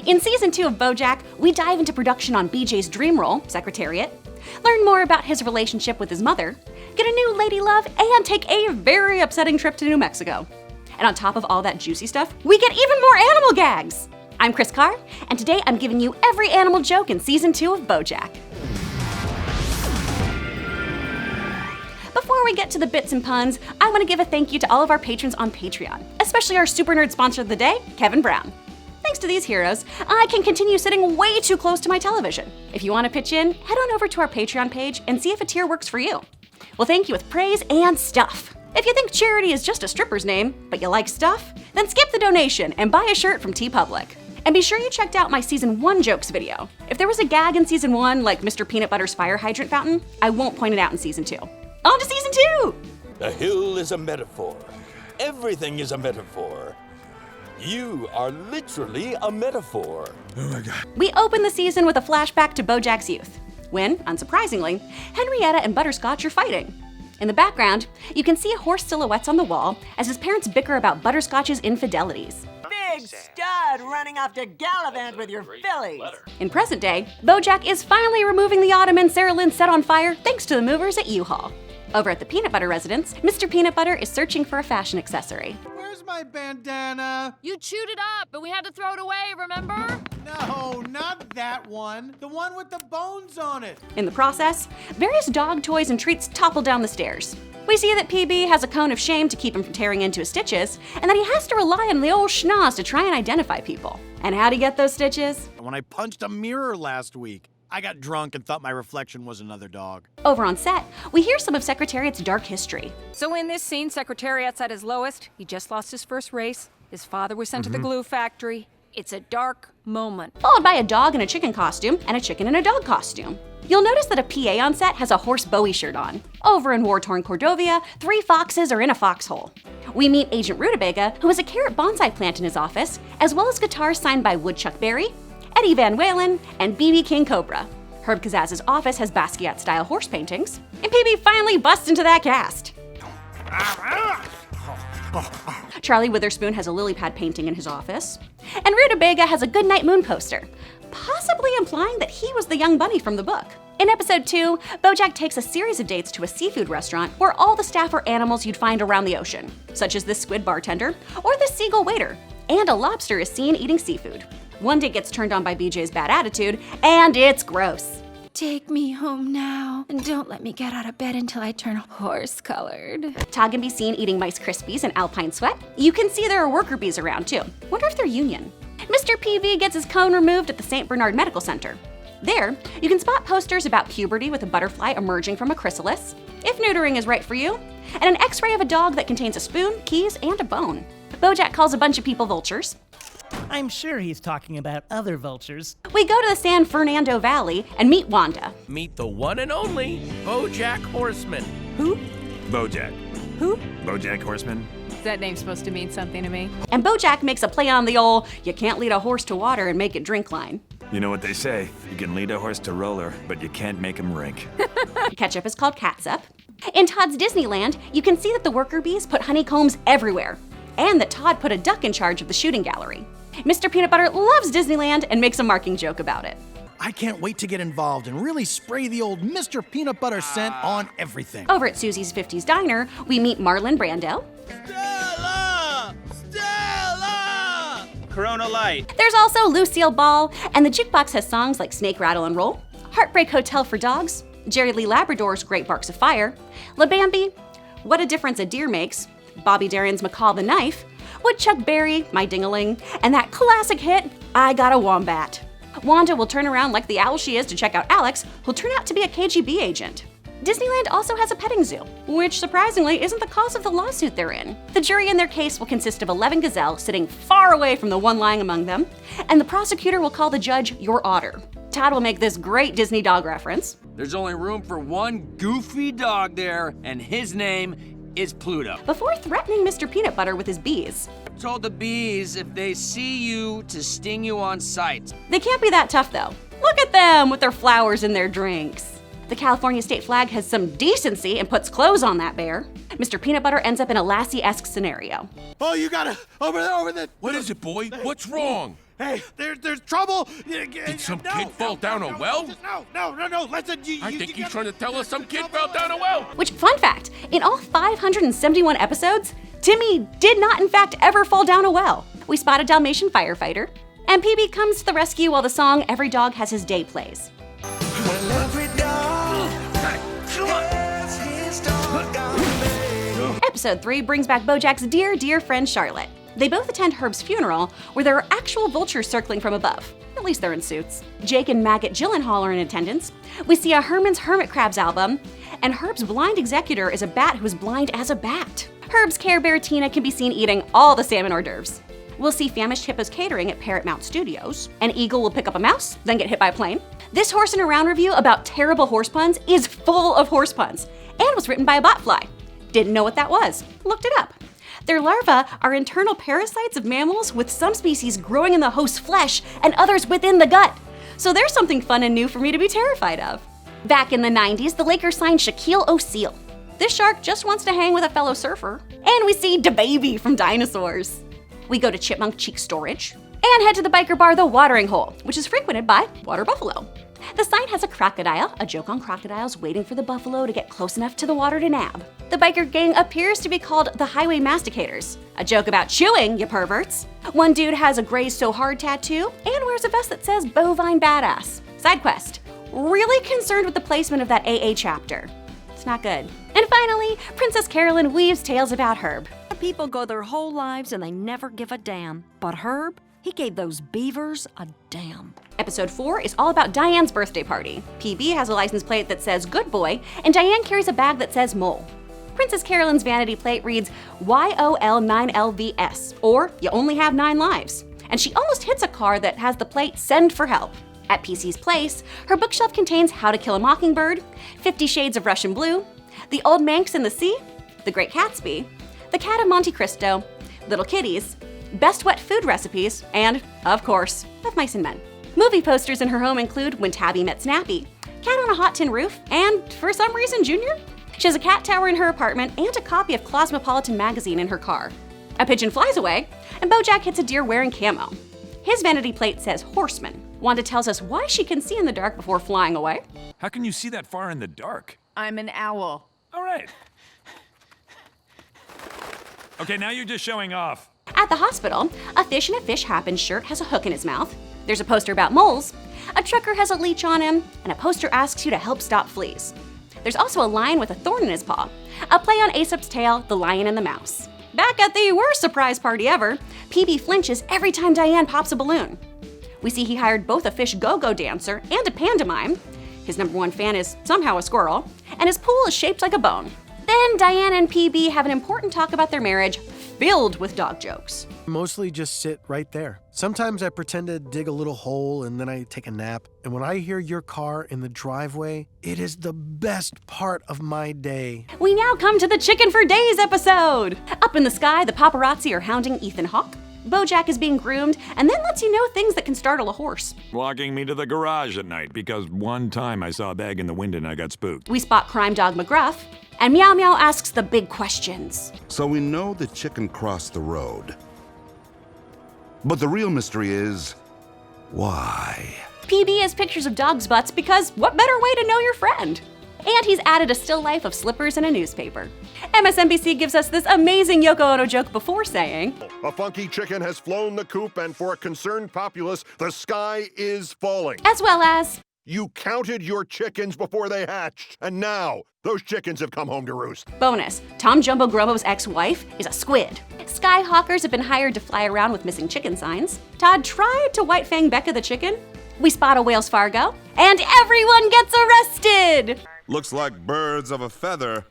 In Season 2 of BoJack, we dive into production on BJ's dream role, Secretariat, learn more about his relationship with his mother, get a new lady love, and take a very upsetting trip to New Mexico. And on top of all that juicy stuff, we get even more animal gags! I'm Kris Carr, and today I'm giving you every animal joke in Season 2 of BoJack. Before we get to the bits and puns, I want to give a thank you to all of our patrons on Patreon, especially our super nerd sponsor of the day, Kevin Brown. Thanks to these heroes, I can continue sitting way too close to my television. If you want to pitch in, head on over to our Patreon page and see if a tier works for you. We'll thank you with praise and stuff. If you think charity is just a stripper's name, but you like stuff, then skip the donation and buy a shirt from TeePublic. And be sure you checked out my Season 1 jokes video. If there was a gag in Season 1, like Mr. Peanut Butter's fire hydrant fountain, I won't point it out in Season 2. On to Season 2! The hill is a metaphor. Everything is a metaphor. You are literally a metaphor. Oh my God. We open the season with a flashback to BoJack's youth, when, unsurprisingly, Henrietta and Butterscotch are fighting. In the background, you can see horse silhouettes on the wall as his parents bicker about Butterscotch's infidelities. Big stud running off to gallivant with your fillies. In present day, BoJack is finally removing the ottoman Sarah Lynn set on fire thanks to the movers at U-Haul. Over at the Peanut Butter residence, Mr. Peanut Butter is searching for a fashion accessory. Where's my bandana? You chewed it up, but we had to throw it away, remember? No, not that one. The one with the bones on it. In the process, various dog toys and treats topple down the stairs. We see that PB has a cone of shame to keep him from tearing into his stitches, and that he has to rely on the old schnoz to try and identify people. And how'd he get those stitches? When I punched a mirror last week, I got drunk and thought my reflection was another dog. Over on set, we hear some of Secretariat's dark history. So in this scene, Secretariat's at his lowest. He just lost his first race. His father was sent to the glue factory. It's a dark moment. Followed by a dog in a chicken costume and a chicken in a dog costume. You'll notice that a PA on set has a horse Bowie shirt on. Over in war-torn Cordovia, 3 foxes are in a foxhole. We meet Agent Rutabaga, who has a carrot bonsai plant in his office, as well as guitars signed by Woodchuck Berry, Eddie Van Walen, and BB King Cobra. Herb Kazzaz's office has Basquiat-style horse paintings, and PB finally busts into that cast. Charlie Witherspoon has a lily pad painting in his office, and Rutabaga has a Goodnight Moon poster, possibly implying that he was the young bunny from the book. In episode 2, BoJack takes a series of dates to a seafood restaurant where all the staff are animals you'd find around the ocean, such as this squid bartender or this seagull waiter, and a lobster is seen eating seafood. One date gets turned on by BJ's bad attitude, and it's gross. Take me home now, and don't let me get out of bed until I turn horse-colored. Todd can be seen eating Mice Krispies and Alpine Sweat. You can see there are worker bees around too. Wonder if they're union. Mr. PV gets his cone removed at the St. Bernard Medical Center. There, you can spot posters about puberty with a butterfly emerging from a chrysalis, if neutering is right for you, and an x-ray of a dog that contains a spoon, keys, and a bone. BoJack calls a bunch of people vultures. I'm sure he's talking about other vultures. We go to the San Fernando Valley and meet Wanda. Meet the one and only BoJack Horseman. Who? BoJack. Who? BoJack Horseman. Is that name supposed to mean something to me? And BoJack makes a play on the old, you can't lead a horse to water and make it drink line. You know what they say, you can lead a horse to roller, but you can't make him rink. Ketchup is called catsup. In Todd's Disneyland, you can see that the worker bees put honeycombs everywhere, and that Todd put a duck in charge of the shooting gallery. Mr. Peanut Butter loves Disneyland and makes a marking joke about it. I can't wait to get involved and really spray the old Mr. Peanut Butter scent on everything. Over at Susie's 50s Diner, we meet Marlon Brando. Stella! Stella! Corona Light. There's also Lucille Ball, and the jukebox has songs like Snake Rattle and Roll, Heartbreak Hotel for Dogs, Jerry Lee Labrador's Great Barks of Fire, La Bambi, What a Difference a Deer Makes, Bobby Darin's McCall the Knife, Woodchuck Berry, My Ding-a-Ling, and that classic hit, I Got a Wombat. Wanda will turn around like the owl she is to check out Alex, who'll turn out to be a KGB agent. Disneyland also has a petting zoo, which surprisingly isn't the cause of the lawsuit they're in. The jury in their case will consist of 11 gazelles sitting far away from the one lying among them, and the prosecutor will call the judge your otter. Todd will make this great Disney dog reference. There's only room for one goofy dog there, and his name is Pluto. Before threatening Mr. Peanut Butter with his bees. Told the bees if they see you to sting you on sight. They can't be that tough though. Look at them with their flowers in their drinks. The California state flag has some decency and puts clothes on that bear. Mr. Peanut Butter ends up in a Lassie-esque scenario. Oh, you gotta, over there. What is it, boy? What's wrong? Hey, there's trouble. Did some kid fall down a well? No. Listen, I think he's trying to tell us some kid fell down a well. Which, fun fact, in all 571 episodes, Timmy did not in fact ever fall down a well. We spot a Dalmatian firefighter, and PB comes to the rescue while the song Every Dog Has His Day plays. Episode 3 brings back BoJack's dear friend Charlotte. They both attend Herb's funeral, where there are actual vultures circling from above. At least they're in suits. Jake and Maggot Gyllenhaal are in attendance. We see a Herman's Hermit Crabs album, and Herb's blind executor is a bat who is blind as a bat. Herb's Care Bear Tina can be seen eating all the salmon hors d'oeuvres. We'll see Famished Hippos catering at Parrot Mount Studios. An eagle will pick up a mouse, then get hit by a plane. This Horse and Around review about terrible horse puns is full of horse puns, and was written by a botfly. Didn't know what that was. Looked it up. Their larvae are internal parasites of mammals, with some species growing in the host's flesh and others within the gut. So there's something fun and new for me to be terrified of. Back in the 90s, the Lakers signed Shaquille O'Seal. This shark just wants to hang with a fellow surfer. And we see DaBaby from Dinosaurs. We go to Chipmunk Cheek Storage and head to the biker bar The Watering Hole, which is frequented by water buffalo. The sign has a crocodile, a joke on crocodiles waiting for the buffalo to get close enough to the water to nab. The biker gang appears to be called the Highway Masticators, a joke about chewing, you perverts. One dude has a Graze So Hard tattoo and wears a vest that says Bovine Badass. Side quest. Really concerned with the placement of that AA chapter. It's not good. And finally, Princess Carolyn weaves tales about Herb. People go their whole lives and they never give a damn. But Herb, he gave those beavers a damn. Episode 4 is all about Diane's birthday party. PB has a license plate that says Good Boy, and Diane carries a bag that says Mole. Princess Carolyn's vanity plate reads YOL9LVS, or You Only Have 9 Lives. And she almost hits a car that has the plate Send for Help. At PC's place, her bookshelf contains How to Kill a Mockingbird, 50 Shades of Russian Blue, The Old Manx in the Sea, The Great Gatsby, The Cat of Monte Cristo, Little Kitties, Best Wet Food Recipes, and, of course, Of Mice and Men. Movie posters in her home include When Tabby Met Snappy, Cat on a Hot Tin Roof, and, for some reason, Junior? She has a cat tower in her apartment and a copy of Cosmopolitan magazine in her car. A pigeon flies away, and BoJack hits a deer wearing camo. His vanity plate says Horseman. Wanda tells us why she can see in the dark before flying away. How can you see that far in the dark? I'm an owl. All right. Okay, now you're just showing off. At the hospital, a Fish in a Fish Happens shirt has a hook in his mouth. There's a poster about moles, a trucker has a leech on him, and a poster asks you to help stop fleas. There's also a lion with a thorn in his paw, a play on Aesop's tale, The Lion and the Mouse. Back at the worst surprise party ever, PB flinches every time Diane pops a balloon. We see he hired both a fish go-go dancer and a pantomime. His #1 fan is somehow a squirrel, and his pool is shaped like a bone. Then Diane and PB have an important talk about their marriage, filled with dog jokes. Mostly just sit right there. Sometimes I pretend to dig a little hole and then I take a nap. And when I hear your car in the driveway, it is the best part of my day. We now come to the Chicken for Days episode. Up in the sky, the paparazzi are hounding Ethan Hawke. BoJack is being groomed and then lets you know things that can startle a horse. Walking me to the garage at night because one time I saw a bag in the window and I got spooked. We spot crime dog McGruff, and Meow Meow asks the big questions. So we know the chicken crossed the road. But the real mystery is, why? PB has pictures of dogs' butts because what better way to know your friend? And he's added a still life of slippers and a newspaper. MSNBC gives us this amazing Yoko Ono joke before saying, A funky chicken has flown the coop, and for a concerned populace, the sky is falling. As well as, You counted your chickens before they hatched, and now those chickens have come home to roost. Bonus, Tom Jumbo Grumbo's ex-wife is a squid. Skyhawkers have been hired to fly around with missing chicken signs. Todd tried to White Fang Becca the chicken. We spot a Wales Fargo, and everyone gets arrested! Looks like birds of a feather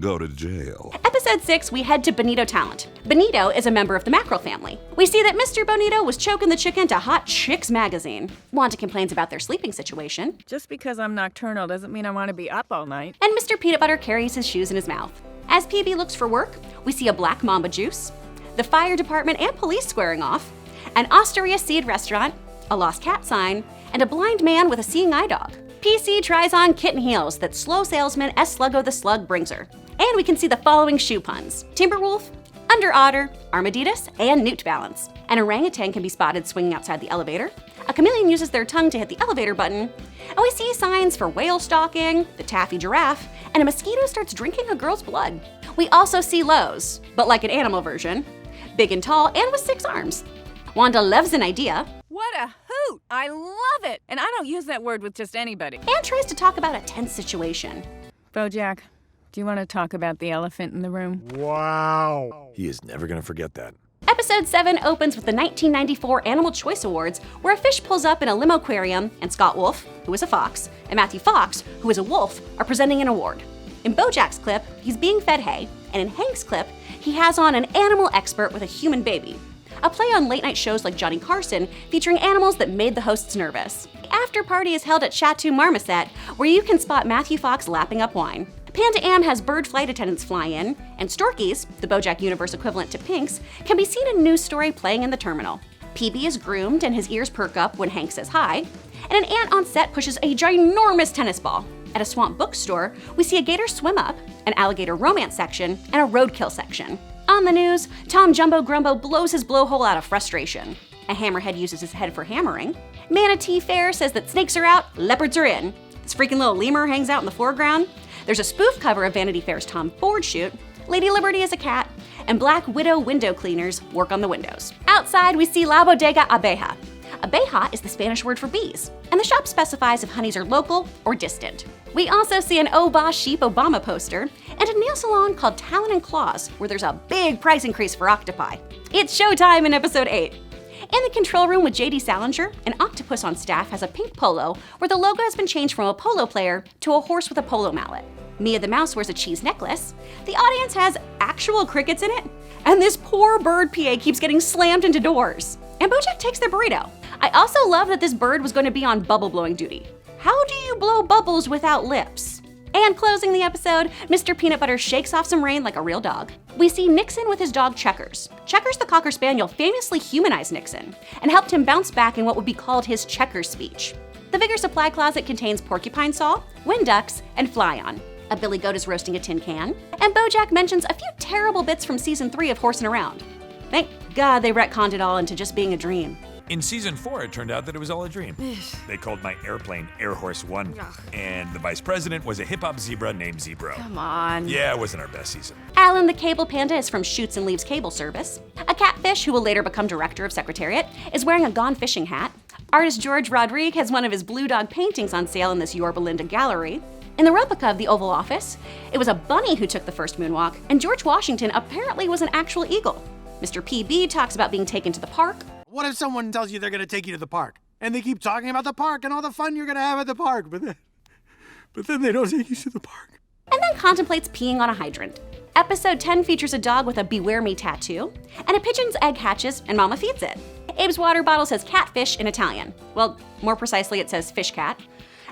go to jail. Episode 6, we head to Bonito Talent. Bonito is a member of the mackerel family. We see that Mr. Bonito was choking the chicken to Hot Chicks magazine. Wanda complains about their sleeping situation. Just because I'm nocturnal doesn't mean I want to be up all night. And Mr. Peanut Butter carries his shoes in his mouth. As PB looks for work, we see a black mamba juice, the fire department and police squaring off, an Osteria Seed restaurant, a lost cat sign, and a blind man with a seeing eye dog. PC tries on kitten heels that slow salesman S. Sluggo the Slug brings her. And we can see the following shoe puns. Timberwolf, Under otter, armadillos, and newt balance. An orangutan can be spotted swinging outside the elevator. A chameleon uses their tongue to hit the elevator button. And we see signs for whale stalking, the taffy giraffe, and a mosquito starts drinking a girl's blood. We also see lows, but like an animal version. Big and tall and with 6 arms. Wanda loves an idea. What a hoot! I love it! And I don't use that word with just anybody. And tries to talk about a tense situation. BoJack, do you want to talk about the elephant in the room? Wow. He is never gonna forget that. Episode 7 opens with the 1994 Animal Choice Awards, where a fish pulls up in a limo aquarium, and Scott Wolf, who is a fox, and Matthew Fox, who is a wolf, are presenting an award. In BoJack's clip, he's being fed hay, and in Hank's clip, he has on an animal expert with a human baby. A play on late-night shows like Johnny Carson, featuring animals that made the hosts nervous. The after party is held at Chateau Marmoset, where you can spot Matthew Fox lapping up wine. Panda Am has bird flight attendants fly in, and Storkies, the BoJack universe equivalent to Pinks, can be seen in a news story playing in the terminal. PB is groomed and his ears perk up when Hank says hi, and an ant on set pushes a ginormous tennis ball. At a swamp bookstore, we see a gator swim up, an alligator romance section, and a roadkill section. On the news, Tom Jumbo Grumbo blows his blowhole out of frustration. A hammerhead uses his head for hammering. Manatee Fair says that snakes are out, leopards are in. This freaking little lemur hangs out in the foreground. There's a spoof cover of Vanity Fair's Tom Ford shoot. Lady Liberty is a cat, and Black Widow window cleaners work on the windows. Outside, we see La Bodega Abeja. Abeja is the Spanish word for bees, and the shop specifies if honeys are local or distant. We also see an Oh Boss Sheep Obama poster, and a nail salon called Talon and Claws, where there's a big price increase for octopi. It's showtime in episode 8. In the control room with JD Salinger, an octopus on staff has a pink polo where the logo has been changed from a polo player to a horse with a polo mallet. Mia the mouse wears a cheese necklace. The audience has actual crickets in it, and this poor bird PA keeps getting slammed into doors. And BoJack takes their burrito. I also love that this bird was going to be on bubble blowing duty. How do you blow bubbles without lips? And closing the episode, Mr. Peanut Butter shakes off some rain like a real dog. We see Nixon with his dog Checkers. Checkers the Cocker Spaniel famously humanized Nixon and helped him bounce back in what would be called his Checkers speech. The Vigor supply closet contains porcupine saw, wind ducks, and fly-on. A billy goat is roasting a tin can, and BoJack mentions a few terrible bits from season 3 of Horsin' Around. Thank God they retconned it all into just being a dream. In season 4, it turned out that it was all a dream. They called my airplane Air Horse 1, and the vice president was a hip-hop zebra named Zebro. Come on. Yeah, it wasn't our best season. Alan the Cable Panda is from Shoots and Leaves Cable Service. A catfish, who will later become director of Secretariat, is wearing a Gone Fishing hat. Artist George Rodrigue has one of his Blue Dog paintings on sale in this Yorba Linda gallery. In the replica of the Oval Office, it was a bunny who took the first moonwalk, and George Washington apparently was an actual eagle. Mr. PB talks about being taken to the park. What if someone tells you they're going to take you to the park, and they keep talking about the park and all the fun you're going to have at the park, but then they don't take you to the park? And then contemplates peeing on a hydrant. Episode 10 features a dog with a Beware Me tattoo, and a pigeon's egg hatches and mama feeds it. Abe's water bottle says catfish in Italian. Well, more precisely, it says fish cat.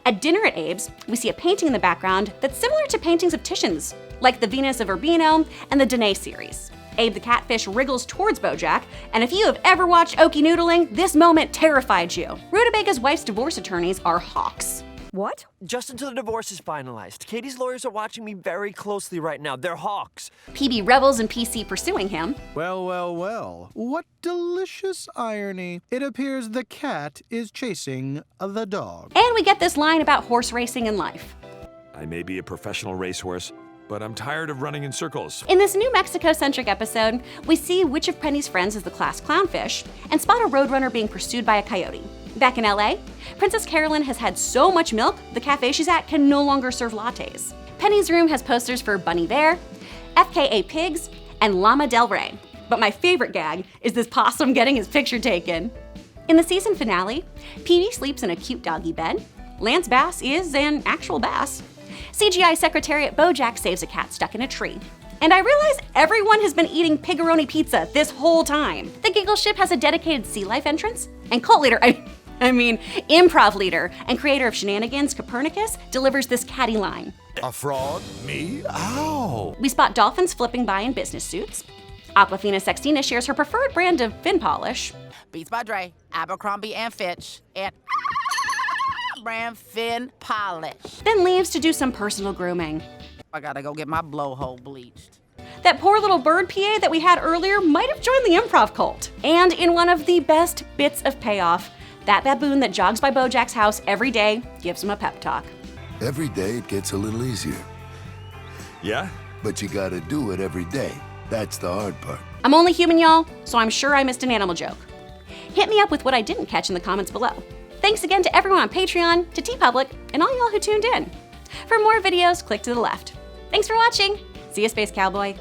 At dinner at Abe's, we see a painting in the background that's similar to paintings of Titian's, like the Venus of Urbino and the Danae series. Abe the catfish wriggles towards BoJack, and if you have ever watched Okie Noodling, this moment terrified you. Rutabaga's wife's divorce attorneys are hawks. What? Just until the divorce is finalized. Katie's lawyers are watching me very closely right now. They're hawks. PB revels in PC pursuing him. Well, well, well. What delicious irony. It appears the cat is chasing the dog. And we get this line about horse racing in life. I may be a professional racehorse, but I'm tired of running in circles. In this New Mexico-centric episode, we see which of Penny's friends is the class clownfish and spot a roadrunner being pursued by a coyote. Back in LA, Princess Carolyn has had so much milk, the cafe she's at can no longer serve lattes. Penny's room has posters for Bunny Bear, FKA Pigs, and Llama Del Rey. But my favorite gag is this possum getting his picture taken. In the season finale, Petey sleeps in a cute doggy bed. Lance Bass is an actual bass. CGI Secretariat BoJack saves a cat stuck in a tree. And I realize everyone has been eating piggeroni pizza this whole time. The Giggle Ship has a dedicated sea life entrance, and cult leader, improv leader and creator of Shenanigans, Copernicus, delivers this catty line. A fraud? Me? Ow! We spot dolphins flipping by in business suits. Aquafina Sextina shares her preferred brand of fin polish. Beats by Dre, Abercrombie and Fitch, and brand fin polish. Then leaves to do some personal grooming. I gotta go get my blowhole bleached. that poor little bird PA that we had earlier might have joined the improv cult. And in one of the best bits of payoff, that baboon that jogs by BoJack's house every day gives him a pep talk. Every day it gets a little easier. Yeah? But you gotta do it every day. That's the hard part. I'm only human, y'all, so I'm sure I missed an animal joke. Hit me up with what I didn't catch in the comments below. Thanks again to everyone on Patreon, to TeePublic, and all y'all who tuned in. For more videos, click to the left. Thanks for watching. See ya, Space Cowboy.